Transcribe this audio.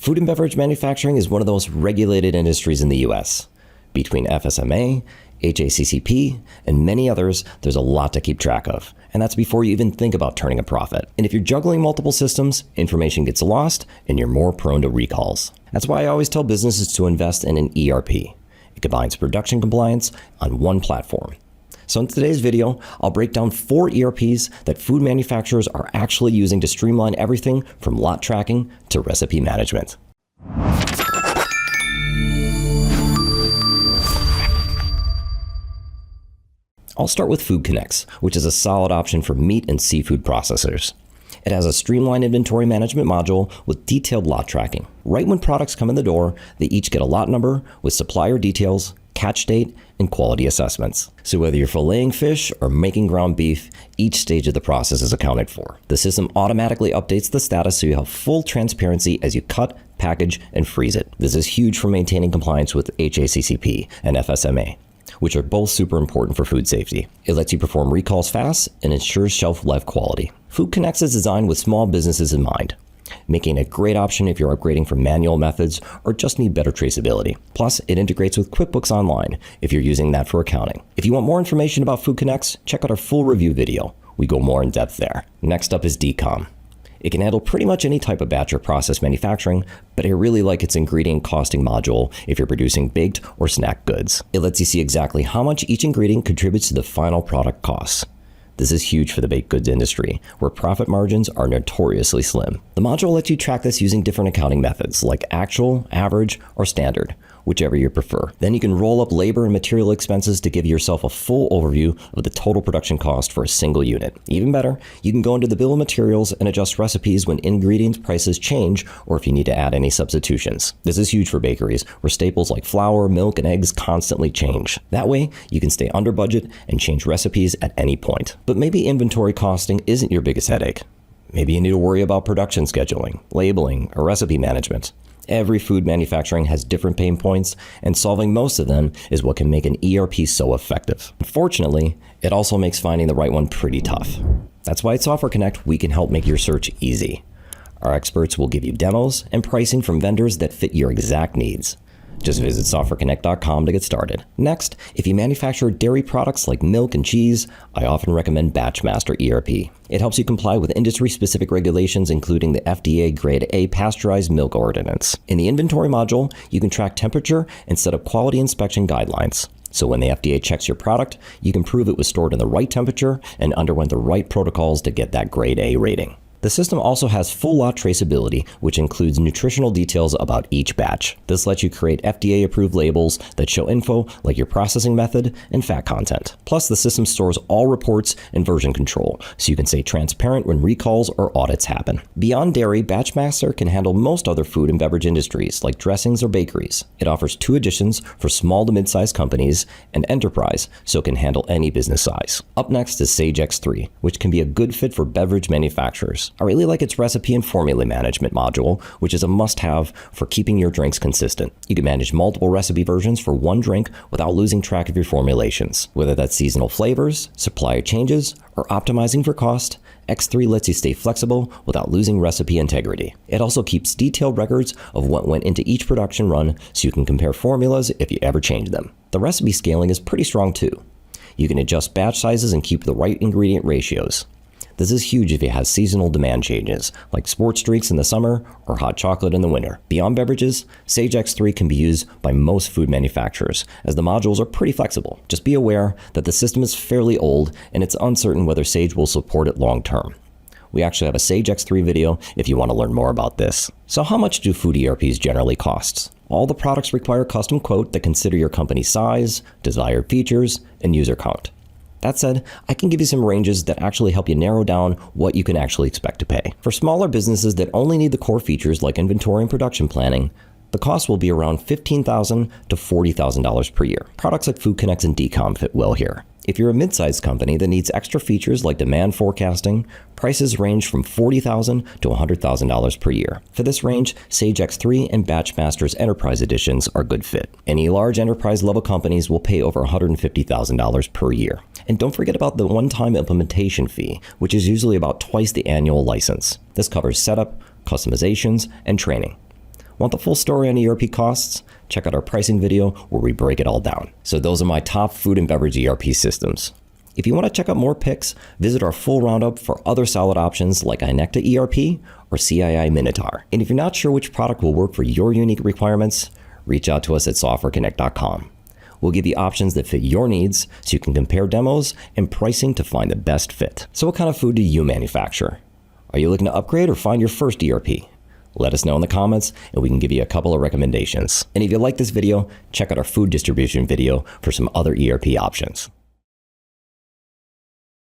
Food and beverage manufacturing is one of the most regulated industries in the U.S. Between FSMA, HACCP, and many others, there's a lot to keep track of. And that's before you even think about turning a profit. And if you're juggling multiple systems, information gets lost and you're more prone to recalls. That's why I always tell businesses to invest in an ERP. It combines production compliance on one platform. So in today's video, I'll break down 4 ERPs that food manufacturers are actually using to streamline everything from lot tracking to recipe management. I'll start with Food Connects, which is a solid option for meat and seafood processors. It has a streamlined inventory management module with detailed lot tracking. Right when products come in the door, they each get a lot number with supplier details, catch date, and quality assessments. So whether you're filleting fish or making ground beef, each stage of the process is accounted for. The system automatically updates the status so you have full transparency as you cut, package, and freeze it. This is huge for maintaining compliance with HACCP and FSMA, which are both super important for food safety. It lets you perform recalls fast and ensures shelf life quality. Food Connects is designed with small businesses in mind, making it a great option if you're upgrading from manual methods or just need better traceability. Plus, it integrates with QuickBooks Online if you're using that for accounting. If you want more information about Food Connects, check out our full review video. We go more in depth there. Next up is Decom. It can handle pretty much any type of batch or process manufacturing, but I really like its ingredient costing module if you're producing baked or snack goods. It lets you see exactly how much each ingredient contributes to the final product costs. This is huge for the baked goods industry, where profit margins are notoriously slim. The module lets you track this using different accounting methods like actual, average, or standard, whichever you prefer. Then you can roll up labor and material expenses to give yourself a full overview of the total production cost for a single unit. Even better, you can go into the bill of materials and adjust recipes when ingredient prices change or if you need to add any substitutions. This is huge for bakeries, where staples like flour, milk, and eggs constantly change. That way, you can stay under budget and change recipes at any point. But maybe inventory costing isn't your biggest headache. Maybe you need to worry about production scheduling, labeling, or recipe management. Every food manufacturing has different pain points, and solving most of them is what can make an ERP so effective. Unfortunately, it also makes finding the right one pretty tough. That's why at Software Connect, we can help make your search easy. Our experts will give you demos and pricing from vendors that fit your exact needs. Just visit softwareconnect.com to get started. Next, if you manufacture dairy products like milk and cheese, I often recommend Batchmaster ERP. It helps you comply with industry-specific regulations, including the FDA Grade A pasteurized milk ordinance. In the inventory module, you can track temperature and set up quality inspection guidelines. So when the FDA checks your product, you can prove it was stored in the right temperature and underwent the right protocols to get that Grade A rating. The system also has full lot traceability, which includes nutritional details about each batch. This lets you create FDA-approved labels that show info like your processing method and fat content. Plus, the system stores all reports and version control, so you can stay transparent when recalls or audits happen. Beyond dairy, Batchmaster can handle most other food and beverage industries, like dressings or bakeries. It offers 2 editions for small to mid-sized companies and enterprise, so it can handle any business size. Up next is Sage X3, which can be a good fit for beverage manufacturers. I really like its recipe and formula management module, which is a must-have for keeping your drinks consistent. You can manage multiple recipe versions for one drink without losing track of your formulations. Whether that's seasonal flavors, supplier changes, or optimizing for cost, X3 lets you stay flexible without losing recipe integrity. It also keeps detailed records of what went into each production run so you can compare formulas if you ever change them. The recipe scaling is pretty strong too. You can adjust batch sizes and keep the right ingredient ratios. This is huge if it has seasonal demand changes, like sports drinks in the summer or hot chocolate in the winter. Beyond beverages, Sage X3 can be used by most food manufacturers, as the modules are pretty flexible. Just be aware that the system is fairly old, and it's uncertain whether Sage will support it long term. We actually have a Sage X3 video if you want to learn more about this. So how much do food ERPs generally cost? All the products require a custom quote that consider your company's size, desired features, and user count. That said, I can give you some ranges that actually help you narrow down what you can actually expect to pay. For smaller businesses that only need the core features like inventory and production planning, the cost will be around $15,000 to $40,000 per year. Products like Food Connects and Decom fit well here. If you're a mid-sized company that needs extra features like demand forecasting, prices range from $40,000 to $100,000 per year. For this range, Sage X3 and Batchmaster's Enterprise Editions are a good fit. Any large enterprise-level companies will pay over $150,000 per year. And don't forget about the one-time implementation fee, which is usually about twice the annual license. This covers setup, customizations, and training. Want the full story on ERP costs? Check out our pricing video where we break it all down. So those are my top food and beverage ERP systems. If you want to check out more picks, visit our full roundup for other solid options like Inecta ERP or CII Minotaur. And if you're not sure which product will work for your unique requirements, reach out to us at softwareconnect.com. We'll give you options that fit your needs so you can compare demos and pricing to find the best fit. So what kind of food do you manufacture? Are you looking to upgrade or find your first ERP? Let us know in the comments and we can give you a couple of recommendations. And if you like this video, check out our food distribution video for some other ERP options.